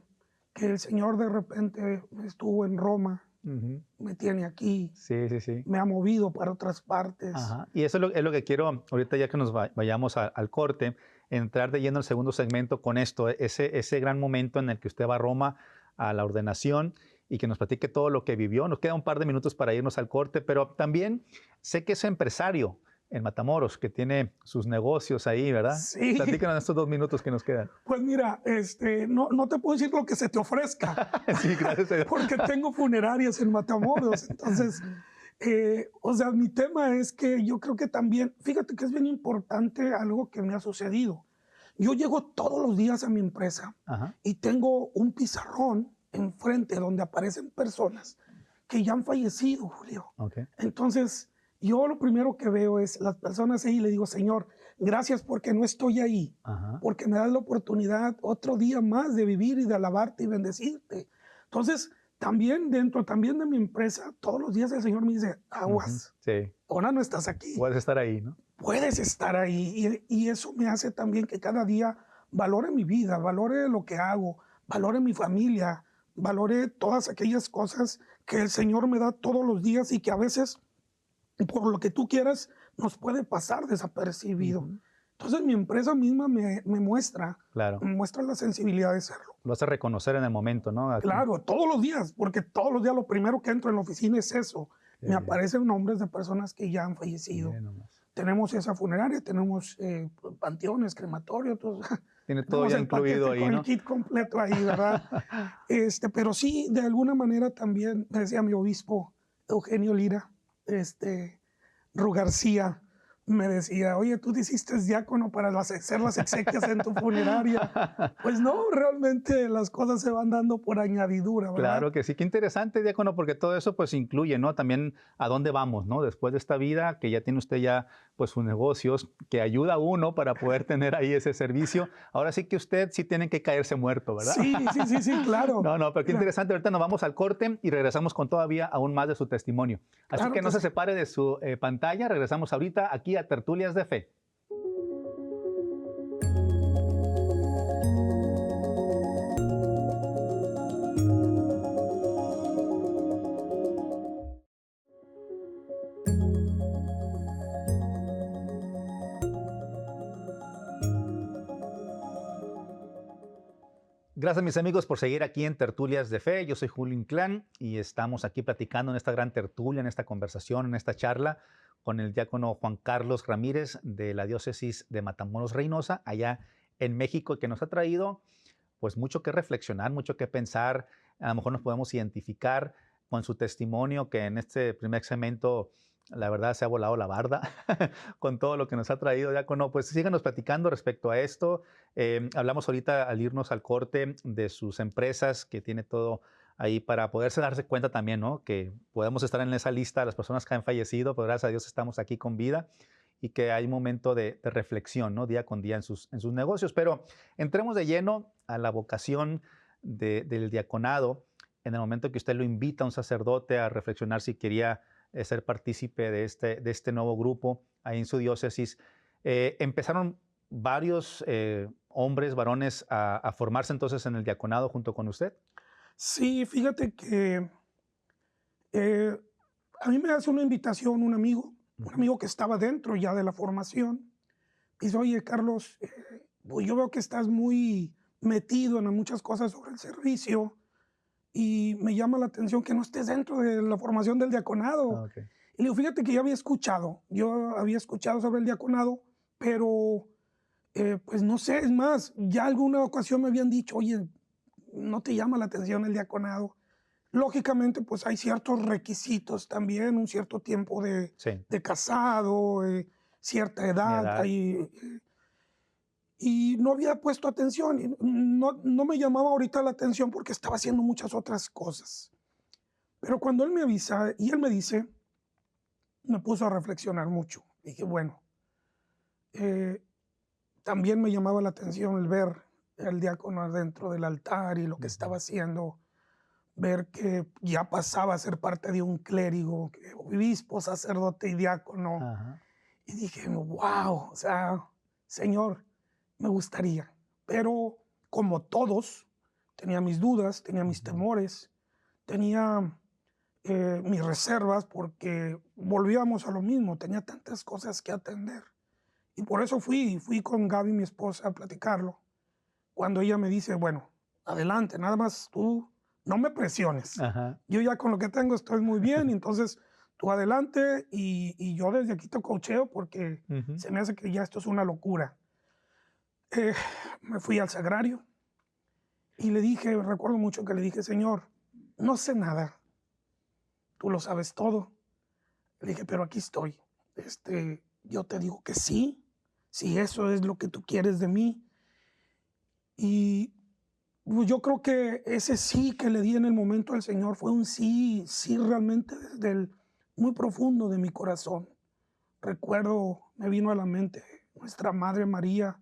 el Señor de repente estuvo en Roma. Me tiene aquí, me ha movido para otras partes. Y eso es lo que quiero, ahorita ya que nos vayamos al corte, entrar de lleno al segundo segmento con esto, ese gran momento en el que usted va a Roma a la ordenación y que nos platique todo lo que vivió. Nos queda un par de minutos para irnos al corte, pero también sé que es empresario en Matamoros, que tiene sus negocios ahí, ¿verdad? Sí. Platícanos estos 2 minutos que nos quedan. Pues mira, no te puedo decir lo que se te ofrezca. Sí, gracias a Dios. Porque tengo funerarias en Matamoros. Entonces, o sea, mi tema es que yo creo que también, fíjate que es bien importante algo que me ha sucedido. Yo llego todos los días a mi empresa y tengo un pizarrón enfrente donde aparecen personas que ya han fallecido, Julio. Entonces, yo lo primero que veo es las personas ahí y le digo, Señor, gracias porque no estoy ahí, porque me das la oportunidad otro día más de vivir y de alabarte y bendecirte. Entonces, también de mi empresa, todos los días el Señor me dice, aguas, ahora no estás aquí. Puedes estar ahí, ¿no? Puedes estar ahí y eso me hace también que cada día valore mi vida, valore lo que hago, valore mi familia, valore todas aquellas cosas que el Señor me da todos los días y que a veces, por lo que tú quieras, nos puede pasar desapercibido. Entonces mi empresa misma me muestra, me muestra la sensibilidad de serlo. Lo hace reconocer en el momento, ¿no? Aquí. Claro, todos los días, porque todos los días lo primero que entro en la oficina es eso. Me aparecen nombres de personas que ya han fallecido. tenemos esa funeraria, tenemos panteones, crematorios, Tiene todo tenemos ya el incluido paquete ahí, con el ¿no? kit completo ahí, ¿verdad? Pero sí, de alguna manera también, me decía mi obispo Eugenio Lira, Ru García, me decía, oye, tú te hiciste diácono para hacer las exequias en tu funeraria. Pues no, realmente las cosas se van dando por añadidura, ¿verdad? Claro que sí, qué interesante, diácono, porque todo eso pues incluye, ¿no? También a dónde vamos, ¿no? Después de esta vida, que ya tiene usted ya pues sus negocios, que ayuda a uno para poder tener ahí ese servicio. Ahora sí que usted sí tiene que caerse muerto, ¿verdad? Sí, sí, sí, sí, claro. No, no, pero qué Mira, interesante. Ahorita nos vamos al corte y regresamos con todavía aún más de su testimonio. Así claro que no que se sí. separe de su pantalla. Regresamos ahorita aquí a Tertulias de Fe. Gracias, mis amigos, por seguir aquí en Tertulias de Fe. Yo soy Julio Inclán y estamos aquí platicando en esta gran tertulia, en esta conversación, en esta charla con el diácono Juan Carlos Ramírez de la diócesis de Matamoros Reynosa, allá en México, que nos ha traído pues mucho que reflexionar, mucho que pensar. A lo mejor nos podemos identificar con su testimonio, que en este primer segmento, la verdad, se ha volado la barda con todo lo que nos ha traído, diácono. Pues síganos platicando respecto a esto. Hablamos ahorita al irnos al corte de sus empresas, que tiene todo ahí para poderse darse cuenta también, ¿no? Que podemos estar en esa lista de las personas que han fallecido, pero gracias a Dios estamos aquí con vida y que hay un momento de reflexión, ¿no? Día con día en sus negocios. Pero entremos de lleno a la vocación del diaconado en el momento que usted lo invita a un sacerdote a reflexionar si quería ser partícipe de este nuevo grupo ahí en su diócesis. Empezaron varios hombres, varones, a formarse entonces en el diaconado junto con usted. Sí, fíjate que eh, a mí me hace una invitación un Ujú. amigo que estaba dentro ya de la formación. Dice, oye, Carlos, pues yo veo que estás muy metido en muchas cosas sobre el servicio y me llama la atención que no estés dentro de la formación del diaconado. Okay. Y le digo, fíjate que yo había escuchado sobre el diaconado, pero pues no sé, es más, ya alguna ocasión me habían dicho, oye, ¿no te llama la atención el diaconado? Lógicamente, pues hay ciertos requisitos también, un cierto tiempo Sí, de casado, cierta mi edad, edad. y no había puesto atención, y no me llamaba ahorita la atención porque estaba haciendo muchas otras cosas. Pero cuando él me avisa y él me dice, me puso a reflexionar mucho. Dije, bueno, eh, también me llamaba la atención el ver al diácono adentro del altar y lo que Ujú. estaba haciendo, ver que ya pasaba a ser parte de un clérigo, obispo, sacerdote y diácono. Ajá. Y dije, wow, o sea, Señor, me gustaría. Pero como todos, tenía mis dudas, tenía mis Ujú. temores, tenía mis reservas porque volvíamos a lo mismo, tenía tantas cosas que atender. Y por eso fui con Gaby, mi esposa, a platicarlo. Cuando ella me dice, bueno, adelante, nada más tú no me presiones. Ajá. Yo ya con lo que tengo estoy muy bien, entonces tú adelante y yo desde aquí te coacheo porque Ujú. se me hace que ya esto es una locura. Eh, Me fui al sagrario y le dije, recuerdo mucho que le dije, Señor, no sé nada, tú lo sabes todo. Le dije, pero aquí estoy. Yo te digo que sí, si eso es lo que tú quieres de mí. Y pues, yo creo que ese sí que le di en el momento al Señor fue un sí, sí realmente desde el muy profundo de mi corazón. Recuerdo, me vino a la mente nuestra Madre María,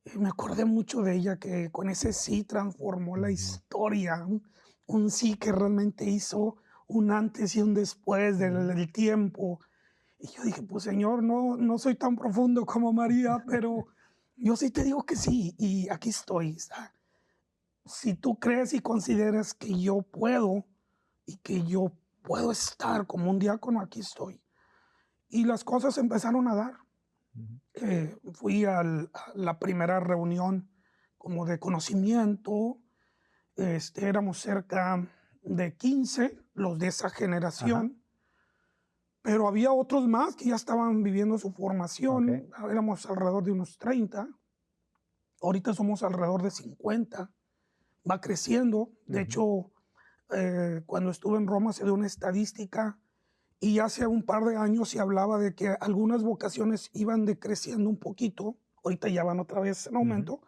y me acordé mucho de ella que con ese sí transformó la Ujú. historia, un sí que realmente hizo un antes y un después Sí. del tiempo. Y yo dije, pues Señor, no soy tan profundo como María, pero yo sí te digo que sí, y aquí estoy. Si tú crees y consideras que yo puedo y que yo puedo estar como un diácono, aquí estoy. Y las cosas empezaron a dar. Ujú. Fui a la primera reunión como de conocimiento. Éramos cerca de 15 los de esa Ajá. generación. Pero había otros más que ya estaban viviendo su formación. Ok. Éramos alrededor de unos 30. Ahorita somos alrededor de 50. Va creciendo. De hecho, cuando estuve en Roma se dio una estadística y hace un par de años se hablaba de que algunas vocaciones iban decreciendo un poquito. Ahorita ya van otra vez en aumento.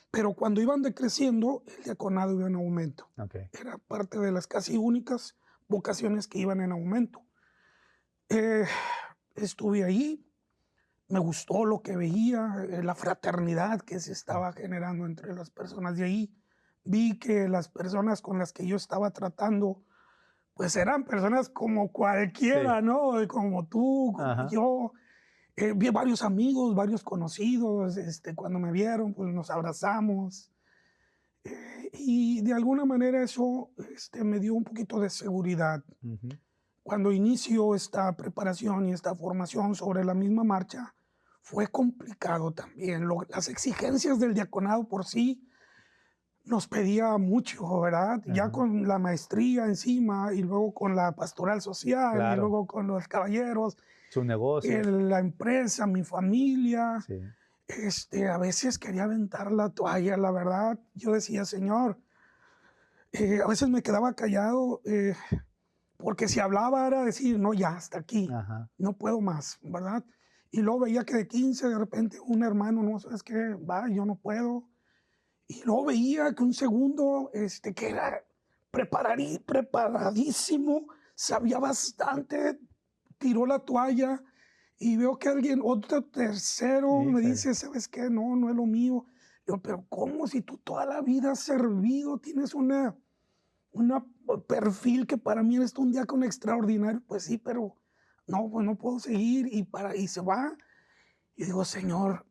Pero cuando iban decreciendo, el diaconado iba en aumento. Ok. Era parte de las casi únicas vocaciones que iban en aumento. Estuve ahí, me gustó lo que veía, la fraternidad que se estaba generando entre las personas de ahí. Vi que las personas con las que yo estaba tratando, pues eran personas como cualquiera, Sí. ¿no? Como tú, como Ajá. yo. Vi varios amigos, varios conocidos, cuando me vieron, pues nos abrazamos. Y de alguna manera eso me dio un poquito de seguridad. Ujú. Cuando inicio esta preparación y esta formación sobre la misma marcha, fue complicado también. Las exigencias del diaconado por sí nos pedía mucho, ¿verdad? Ya Ajá. con la maestría encima y luego con la pastoral social y Claro. luego con los caballeros, Su negocio. la empresa, mi familia. Sí. A veces quería aventar la toalla, la verdad. Yo decía, Señor, a veces me quedaba callado. Porque si hablaba era decir, no, ya, hasta aquí, Ajá. no puedo más, ¿verdad? Y luego veía que de 15 de repente un hermano, no, ¿sabes qué? Va, yo no puedo. Y luego veía que un segundo, que era preparadísimo, sabía bastante, tiró la toalla y veo que alguien, otro tercero, me Híjole. dice, ¿sabes qué? No, no es lo mío. Yo, pero ¿cómo si tú toda la vida has servido, tienes un perfil que para mí eres un diácono extraordinario? Pues sí, pero no, pues no puedo seguir y se va. Y digo, Señor,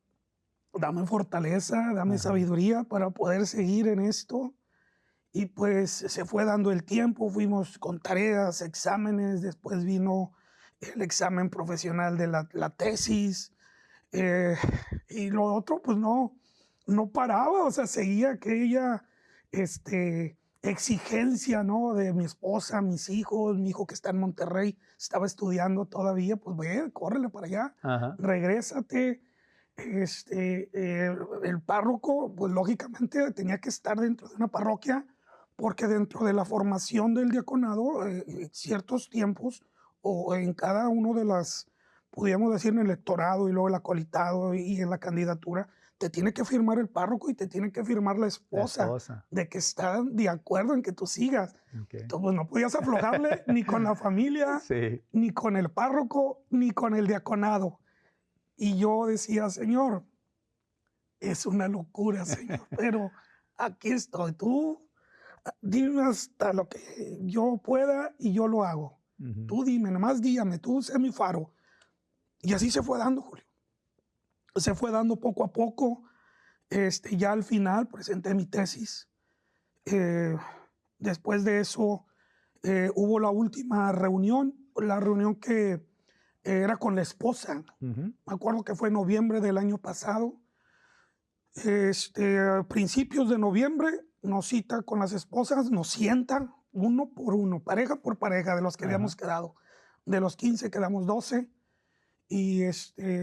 dame fortaleza, dame Ajá. sabiduría para poder seguir en esto. Y pues se fue dando el tiempo, fuimos con tareas, exámenes, después vino el examen profesional de la tesis. eh, y lo otro, pues no paraba, o sea, seguía aquella exigencia, ¿no? De mi esposa, mis hijos, mi hijo que está en Monterrey, estaba estudiando todavía, pues ve, córrele para allá, Ajá. regrésate. El párroco, pues lógicamente tenía que estar dentro de una parroquia, porque dentro de la formación del diaconado, ciertos tiempos, o en cada uno de las, podríamos decir, en el electorado y luego el acolitado y en la candidatura, te tiene que firmar el párroco y te tiene que firmar la La esposa esposa. de que están de acuerdo en que tú sigas. Ok. Entonces, pues no podías aflojarle ni con la familia, Sí. ni con el párroco, ni con el diaconado. Y yo decía, Señor, es una locura, Señor, pero aquí estoy. Tú dime hasta lo que yo pueda y yo lo hago. Ujú. Tú dime, nomás guíame, tú sé mi faro. Y así se fue dando, Julio. Se fue dando poco a poco. Ya al final presenté mi tesis. Eh, Después de eso hubo la última reunión, la reunión que era con la esposa. Ujú. Me acuerdo que fue en noviembre del año pasado. A principios de noviembre nos cita con las esposas, nos sientan uno por uno, pareja por pareja, de los que habíamos Ajá. quedado. De los 15 quedamos 12. Y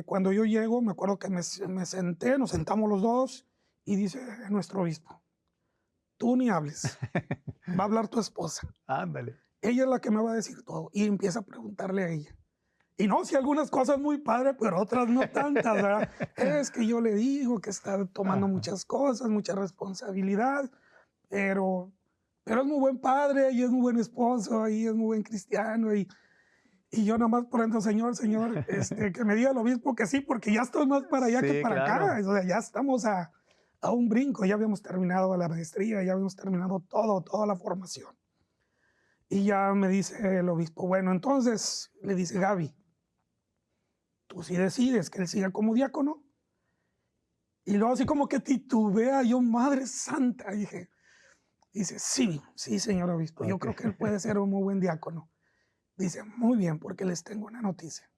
cuando yo llego, me acuerdo que me senté, nos sentamos los dos y dice nuestro obispo, tú ni hables, va a hablar tu esposa. Ándale. Ella es la que me va a decir todo. Y empieza a preguntarle a ella. Y no, sí, algunas cosas muy padres, pero otras no tantas, ¿verdad? Es que yo le digo que está tomando Ajá. muchas cosas, mucha responsabilidad, pero, pero es muy buen padre y es muy buen esposo y es muy buen cristiano. Y yo nada más por dentro, Señor, que me diga el obispo que sí, porque ya estoy más para allá que Sí, para acá. claro. O sea, ya estamos a un brinco, ya habíamos terminado la maestría, ya habíamos terminado toda la formación. Y ya me dice el obispo, bueno, entonces le dice Gaby, tú sí decides que él siga como diácono. Y luego así como que titubea yo, Madre Santa, dije, dice, sí, sí, señor obispo, yo Ok. creo que él puede ser un muy buen diácono. Dice, muy bien, porque les tengo una noticia.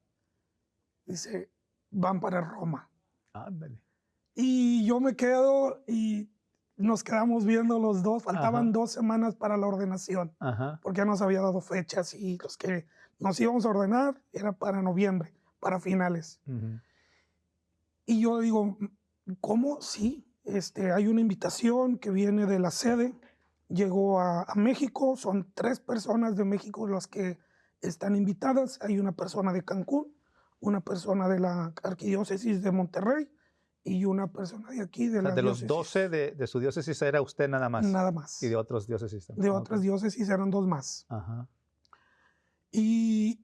Dice, van para Roma. Ándale. Y yo me quedo y nos quedamos viendo los dos. Faltaban Ajá. 2 semanas para la ordenación, Ajá. porque ya nos había dado fechas y los que nos íbamos a ordenar era para noviembre, para finales. Ujú. Y yo digo, ¿cómo? Sí, hay una invitación que viene de la sede, llegó a México, son 3 personas de México las que están invitadas. Hay una persona de Cancún, una persona de la arquidiócesis de Monterrey y una persona de aquí, de O sea, la de los diócesis, 12 de su diócesis era usted nada más. nada Y de más. otros diócesis también. De Ah, ok. otras diócesis eran 2 más. Ajá. Y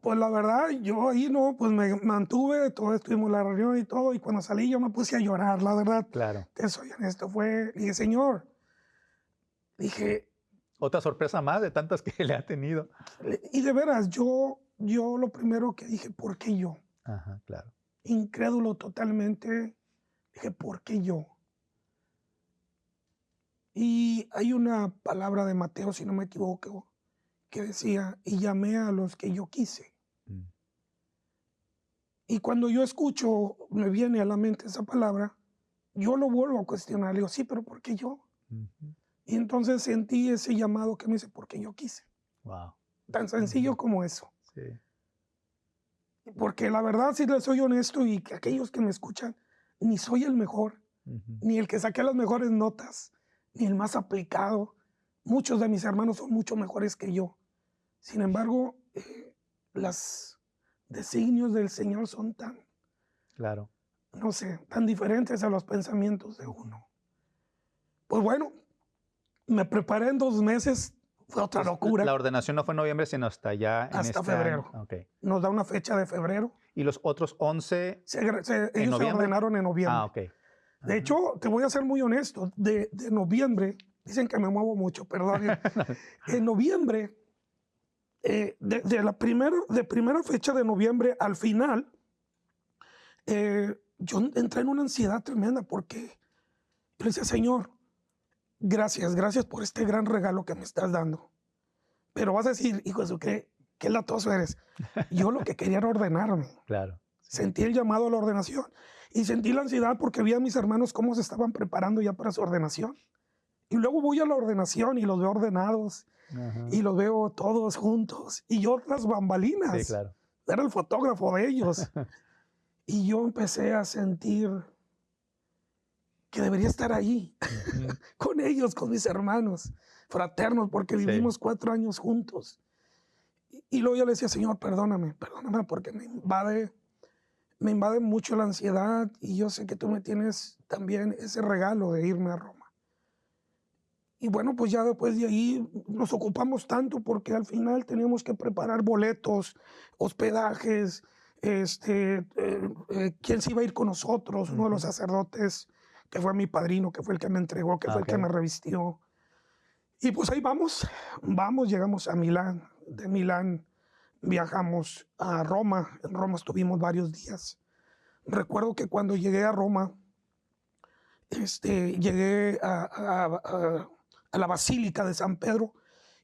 pues la verdad, yo ahí no, pues me mantuve, todo estuvimos en la reunión y todo, y cuando salí yo me puse a llorar, la verdad, Claro. te soy honesto, dije, Señor, dije, Otra sorpresa más de tantas que le ha tenido. y de veras, yo lo primero que dije, ¿por qué yo? Ajá, claro. Incrédulo totalmente, dije, ¿por qué yo? Y hay una palabra de Mateo, si no me equivoco, que decía, y llamé a los que yo quise. Mm. Y cuando yo escucho, me viene a la mente esa palabra, yo lo vuelvo a cuestionar. Le digo, sí, pero ¿por qué yo? Ujú. Y entonces sentí ese llamado que me dice, porque yo quise. Wow. Tan sencillo Ujú. como eso. Sí. Porque la verdad, si les soy honesto y que aquellos que me escuchan, ni soy el mejor, Ujú. ni el que saqué las mejores notas, ni el más aplicado. Muchos de mis hermanos son mucho mejores que yo. Sin embargo, los designios del Señor son tan, Claro. no sé, tan diferentes a los pensamientos de uno. Pues bueno, me preparé en 2 meses, fue otra Entonces, locura, la ordenación no fue en noviembre, sino hasta ya en hasta este año. febrero. Ok. Nos da una fecha de febrero. ¿Y los otros 11 Ellos se noviembre? ordenaron en Ah, noviembre. ok. De Ajá. hecho, te voy a ser muy honesto, de noviembre, dicen que me muevo mucho, perdón. En noviembre, de primera fecha de noviembre al final, yo entré en una ansiedad tremenda porque yo le decía, Señor, gracias por este gran regalo que me estás dando. Pero vas a decir, hijo de su, qué latoso eres. Yo lo que quería era ordenarme. Claro. Sí. Sentí el llamado a la ordenación y sentí la ansiedad porque vi a mis hermanos cómo se estaban preparando ya para su ordenación. Y luego voy a la ordenación y los veo ordenados Ajá. y los veo todos juntos. Y yo tras bambalinas, Sí, claro. era el fotógrafo de ellos. Y yo empecé a sentir que debería estar ahí, Ujú. con ellos, con mis hermanos, fraternos, porque Sí. vivimos 4 años juntos. Y luego yo le decía, Señor, perdóname, porque me invade mucho la ansiedad y yo sé que tú me tienes también ese regalo de irme a Roma. Y bueno, pues ya después de ahí nos ocupamos tanto porque al final teníamos que preparar boletos, hospedajes, quién se iba a ir con nosotros, uno de los Ujú. sacerdotes que fue mi padrino, que fue el que me entregó, que Ah, fue el que ok. me revistió. Y pues ahí vamos, llegamos a Milán, de Milán viajamos a Roma, en Roma estuvimos varios días. Recuerdo que cuando llegué a Roma, llegué a la Basílica de San Pedro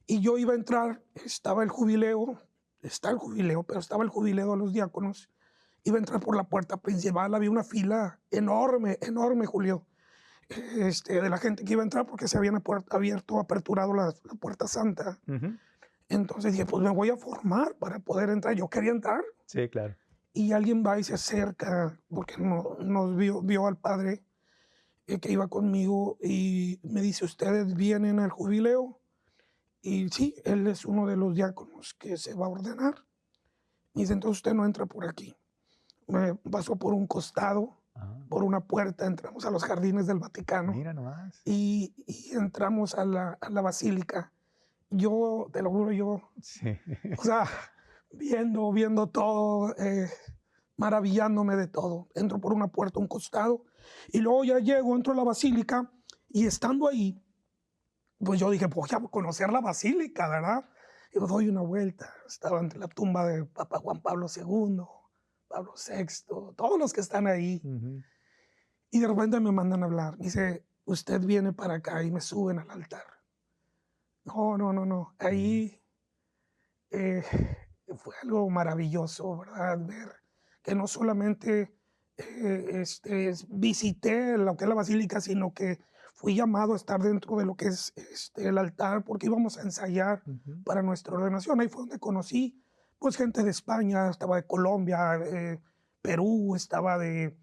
y yo iba a entrar, estaba el jubileo, está el jubileo, pero estaba el jubileo de los diáconos. Iba a entrar por la puerta principal, había una fila enorme, enorme, Julio, de la gente que iba a entrar porque se habían aperturado la puerta santa. Ujú. Entonces dije, pues me voy a formar para poder entrar. Yo quería entrar Sí, claro. y alguien va y se acerca porque nos vio al padre que iba conmigo y me dice, ¿ustedes vienen al jubileo? Y sí, él es uno de los diáconos que se va a ordenar. Me dice, entonces usted no entra por aquí. Me pasó por un costado, Ah, por una puerta, entramos a los jardines del Vaticano mira nomás. y entramos a la basílica. Yo, te lo juro, Sí. o sea, viendo todo, maravillándome de todo. Entro por una puerta, un costado, y luego ya llego, entro a la basílica, y estando ahí, pues yo dije, pues voy a conocer la basílica, ¿verdad? Y doy una vuelta. Estaba entre la tumba de Papa Juan Pablo II, Pablo VI, todos los que están ahí. Ujú. Y de repente me mandan a hablar. Dice, usted viene para acá y me suben al altar. No. Ahí eh, fue algo maravilloso, ¿verdad? Ver que no solamente visité lo que es la basílica, sino que fui llamado a estar dentro de lo que es el altar porque íbamos a ensayar para nuestra ordenación. Ahí fue donde conocí pues gente de España, estaba de Colombia, Perú, estaba de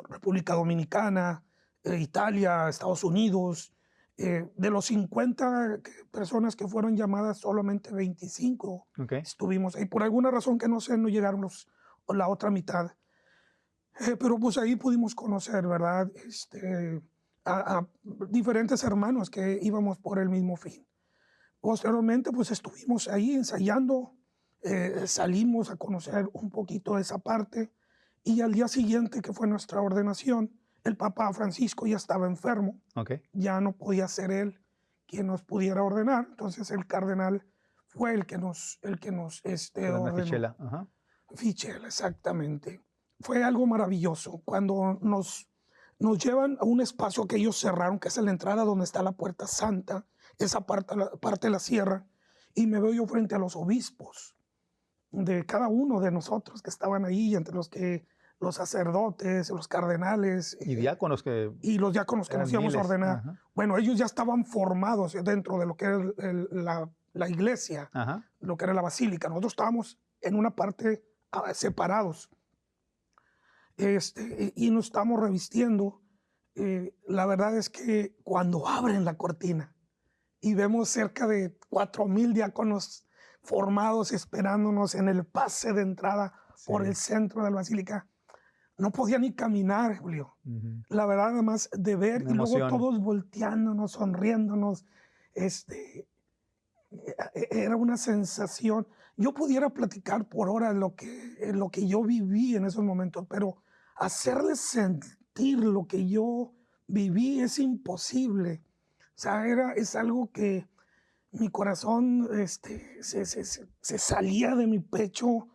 República Dominicana, Italia, Estados Unidos. De los 50 personas que fueron llamadas, solamente 25 estuvimos ahí. Por alguna razón que no sé, no llegaron la otra mitad. Pero pues ahí pudimos conocer, ¿verdad? A diferentes hermanos que íbamos por el mismo fin. Posteriormente, pues estuvimos ahí ensayando, salimos a conocer un poquito esa parte, y al día siguiente, que fue nuestra ordenación, el Papa Francisco ya estaba enfermo, ya no podía ser él quien nos pudiera ordenar, entonces el cardenal fue el que nos ordenó. Fichela. Fichela, exactamente. Fue algo maravilloso cuando nos llevan a un espacio que ellos cerraron, que es la entrada donde está la Puerta Santa, esa parte de la sierra, y me veo yo frente a los obispos de cada uno de nosotros que estaban ahí, entre los sacerdotes, los cardenales. Y diáconos que... Y los diáconos que nos íbamos a ordenar. Bueno, ellos ya estaban formados dentro de lo que era la iglesia, lo que era la basílica. Nosotros estábamos en una parte separados. Y nos estamos revistiendo. La verdad es que cuando abren la cortina y vemos cerca de 4,000 diáconos formados esperándonos en el pase de entrada por el centro de la basílica, no podía ni caminar, Julio. La verdad, además de ver, y luego todos volteándonos, sonriéndonos, era una sensación. Yo pudiera platicar por horas lo que yo viví en esos momentos, pero hacerles sentir lo que yo viví es imposible. O sea, es algo que mi corazón se salía de mi pecho,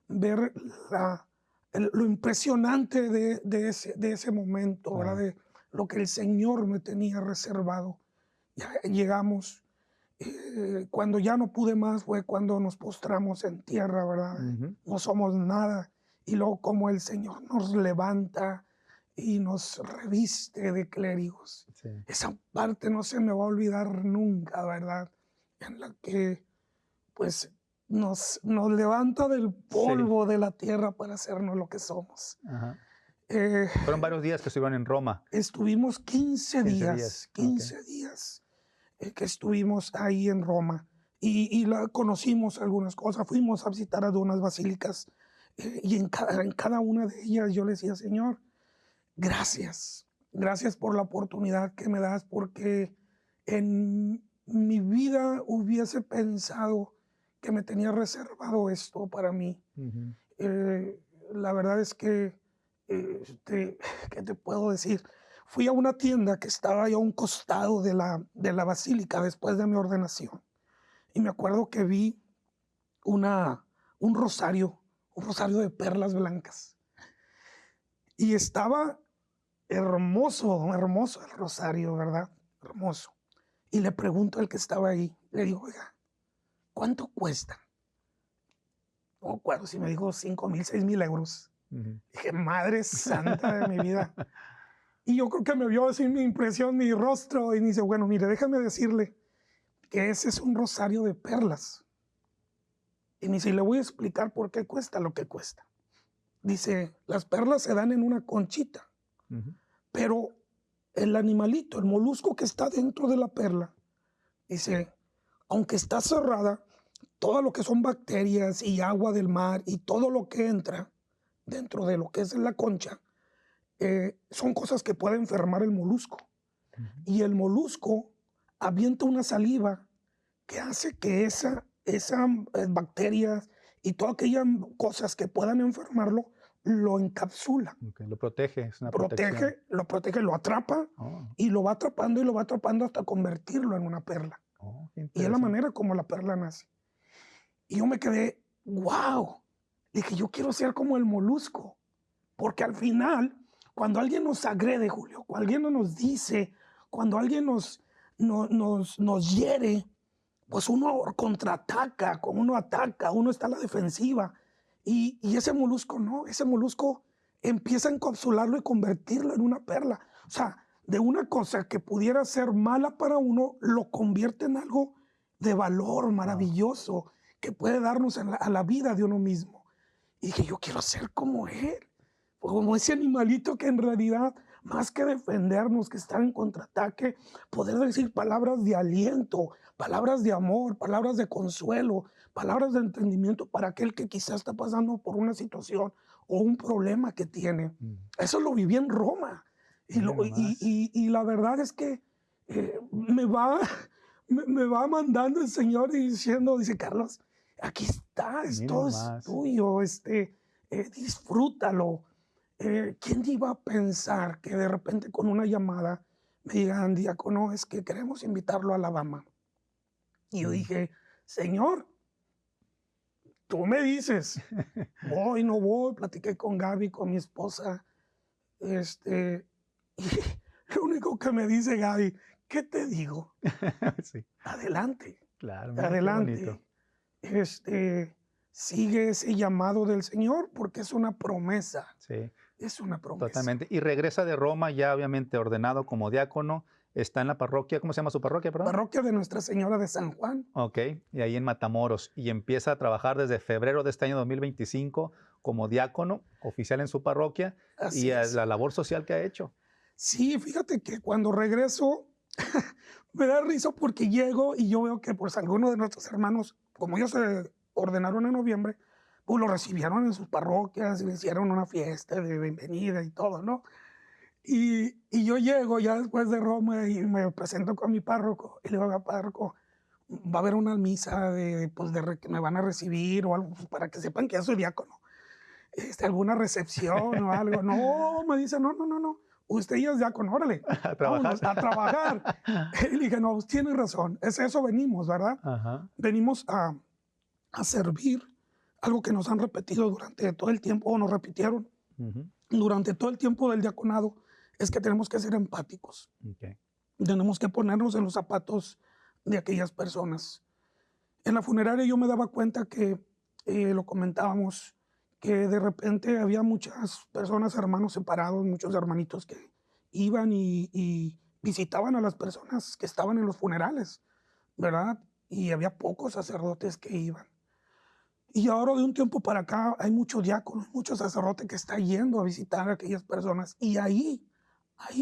ver lo impresionante de ese momento, ¿verdad? De lo que el Señor me tenía reservado. Ya llegamos. Cuando ya no pude más fue cuando nos postramos en tierra, ¿verdad? No somos nada. Y luego como el Señor nos levanta y nos reviste de clérigos. Esa parte no se me va a olvidar nunca, ¿verdad? En la que pues nos levanta del polvo de la tierra para hacernos lo que somos. Fueron varios días que estuvieron en Roma. Estuvimos 15 días. 15 días que estuvimos ahí en Roma. Y conocimos algunas cosas. Fuimos a visitar algunas basílicas. Y en cada una de ellas yo le decía, Señor, gracias. Gracias por la oportunidad que me das, porque en mi vida hubiese pensado que me tenía reservado esto para mí. La verdad es que, ¿qué te puedo decir? Fui a una tienda que estaba ahí a un costado de la basílica después de mi ordenación. Y me acuerdo que vi un rosario de perlas blancas. Y estaba hermoso el rosario, ¿verdad? Hermoso. Y le pregunto al que estaba ahí, le digo, oiga, ¿cuánto cuesta? No me acuerdo si me dijo 5,000, 6,000 euros. Dije, Madre Santa de mi vida. Y yo creo que me vio así mi impresión, mi rostro, y me dice, bueno, mire, déjame decirle que ese es un rosario de perlas. Y me dice, le voy a explicar por qué cuesta lo que cuesta. Dice, las perlas se dan en una conchita, pero el animalito, el molusco que está dentro de la perla, dice, aunque está cerrada, todo lo que son bacterias y agua del mar y todo lo que entra dentro de lo que es la concha, son cosas que pueden enfermar el molusco. Y el molusco avienta una saliva que hace que esas bacterias y todas aquellas cosas que puedan enfermarlo, lo encapsula. Lo protege, es una lo protege, lo atrapa y lo va atrapando hasta convertirlo en una perla. Y es la manera como la perla nace. Y yo me quedé, wow. Dije, yo quiero ser como el molusco. Porque al final, cuando alguien nos agrede, Julio, cuando alguien nos dice, cuando alguien nos hiere, pues uno contraataca, uno ataca, uno está a la defensiva. Y ese molusco no, ese molusco empieza a encapsularlo y convertirlo en una perla. O sea, de una cosa que pudiera ser mala para uno, lo convierte en algo de valor maravilloso que puede darnos a la vida de uno mismo. Y dije, yo quiero ser como él, como ese animalito que en realidad, más que defendernos, que estar en contraataque, poder decir palabras de aliento, palabras de amor, palabras de consuelo, palabras de entendimiento para aquel que quizás está pasando por una situación o un problema que tiene. Eso lo viví en Roma. Y la verdad es que me va mandando el Señor y diciendo, dice Carlos, aquí está, esto es tuyo, disfrútalo. ¿Quién iba a pensar que de repente con una llamada me digan, diácono, es que queremos invitarlo a Alabama? Y yo dije, Señor, tú me dices, voy, no voy. Platiqué con Gaby, con mi esposa, y lo único que me dice Gaby, ¿qué te digo? Sí. Adelante, Claro, mira, adelante. Sigue ese llamado del Señor porque es una promesa. Sí. Es una promesa. Totalmente. Y regresa de Roma ya obviamente ordenado como diácono. Está en la parroquia, ¿cómo se llama su parroquia, perdón? Parroquia de Nuestra Señora de San Juan. Ok, y ahí en Matamoros. Y empieza a trabajar desde febrero de este año 2025 como diácono oficial en su parroquia. Así y es. la labor social que ha hecho. Sí, fíjate que cuando regreso me da risa porque llego y yo veo que pues algunos de nuestros hermanos, como ellos se ordenaron en noviembre, pues lo recibieron en sus parroquias y le hicieron una fiesta de bienvenida y todo, ¿no? Y yo llego ya después de Roma y me presento con mi párroco y le digo, párroco, va a haber una misa que me van a recibir o algo, pues, para que sepan que yo soy diácono. Alguna recepción o algo. No, me dice, no. Usted ya es diácono, órale. A trabajar. Vámonos, a trabajar. Y le dije, no, pues tienes razón. Es eso venimos, ¿verdad? Ajá. Venimos a servir algo que nos han repetido durante todo el tiempo, o nos repitieron durante todo el tiempo del diaconado, es que tenemos que ser empáticos. Okay. Tenemos que ponernos en los zapatos de aquellas personas. En la funeraria yo me daba cuenta que, lo comentábamos, que de repente había muchas personas, hermanos separados, muchos hermanitos que iban y visitaban a las personas que estaban en los funerales, ¿verdad? Y había pocos sacerdotes que iban. Y ahora de un tiempo para acá hay muchos diáconos, muchos sacerdotes que están yendo a visitar a aquellas personas. Y ahí,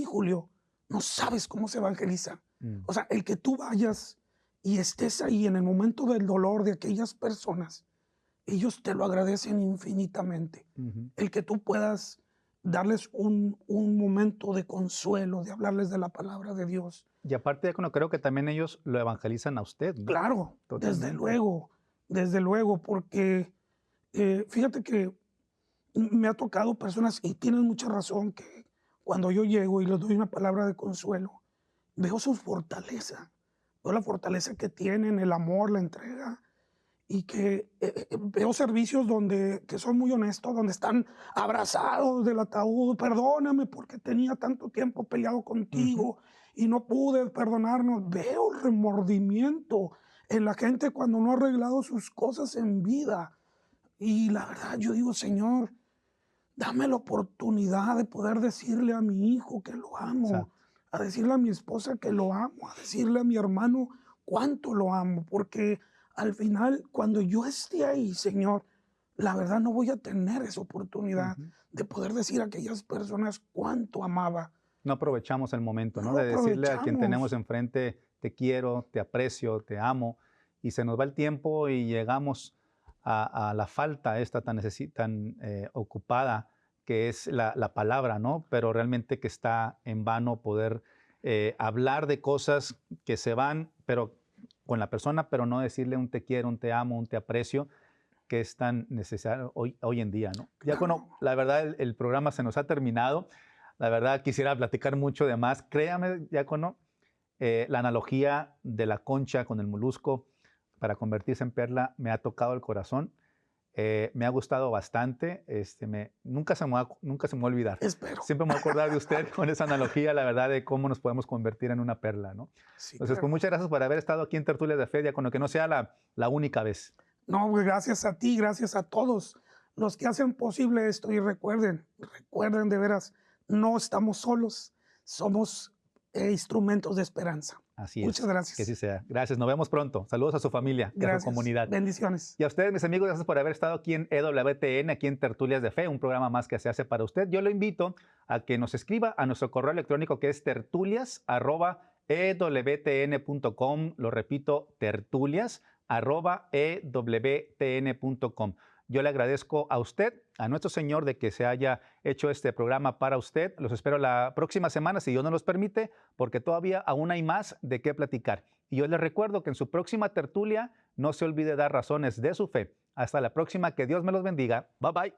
Julio, no sabes cómo se evangeliza. O sea, el que tú vayas y estés ahí en el momento del dolor de aquellas personas, ellos te lo agradecen infinitamente. El que tú puedas darles un momento de consuelo, de hablarles de la palabra de Dios. Y aparte, creo que también ellos lo evangelizan a usted, ¿no? Claro, Totalmente. desde luego, porque fíjate que me ha tocado personas, y tienes mucha razón, que cuando yo llego y les doy una palabra de consuelo, veo su fortaleza, veo la fortaleza que tienen, el amor, la entrega, y que veo servicios que son muy honestos, donde están abrazados del ataúd, perdóname porque tenía tanto tiempo peleado contigo y no pude perdonarnos. Veo el remordimiento en la gente cuando no ha arreglado sus cosas en vida. Y la verdad yo digo, Señor, dame la oportunidad de poder decirle a mi hijo que lo amo, Exacto. a decirle a mi esposa que lo amo, a decirle a mi hermano cuánto lo amo, porque al final, cuando yo esté ahí, Señor, la verdad no voy a tener esa oportunidad de poder decir a aquellas personas cuánto amaba. No aprovechamos el momento, ¿no? No De decirle a quien aprovechamos. tenemos enfrente, te quiero, te aprecio, te amo, y se nos va el tiempo y llegamos a la falta esta tan ocupada que es la palabra, ¿no? Pero realmente que está en vano poder hablar de cosas que se van, pero con la persona, pero no decirle un te quiero, un te amo, un te aprecio, que es tan necesario hoy en día, ¿no? Diácono, la verdad el programa se nos ha terminado. La verdad quisiera platicar mucho de más. Créame, diácono, la analogía de la concha con el molusco para convertirse en perla me ha tocado el corazón. Me ha gustado bastante. Nunca se me va a olvidar. Espero. Siempre me voy a acordar de usted con esa analogía, la verdad, de cómo nos podemos convertir en una perla, ¿no? Sí, Entonces, claro. pues muchas gracias por haber estado aquí en Tertulias de Fe, diácono, que no sea la única vez. No, gracias a ti, gracias a todos los que hacen posible esto. Y recuerden de veras, no estamos solos, somos instrumentos de esperanza. Así es. Muchas gracias. Que así sea. Gracias. Nos vemos pronto. Saludos a su familia, a Gracias. su comunidad. Bendiciones. Y a ustedes, mis amigos, gracias por haber estado aquí en EWTN, aquí en Tertulias de Fe, un programa más que se hace para usted. Yo lo invito a que nos escriba a nuestro correo electrónico que es tertulias@ewtn.com. Lo repito, tertulias@ewtn.com. Yo le agradezco a usted, a nuestro Señor, de que se haya hecho este programa para usted. Los espero la próxima semana, si Dios nos los permite, porque todavía aún hay más de qué platicar. Y yo les recuerdo que en su próxima tertulia no se olvide dar razones de su fe. Hasta la próxima, que Dios me los bendiga. Bye bye.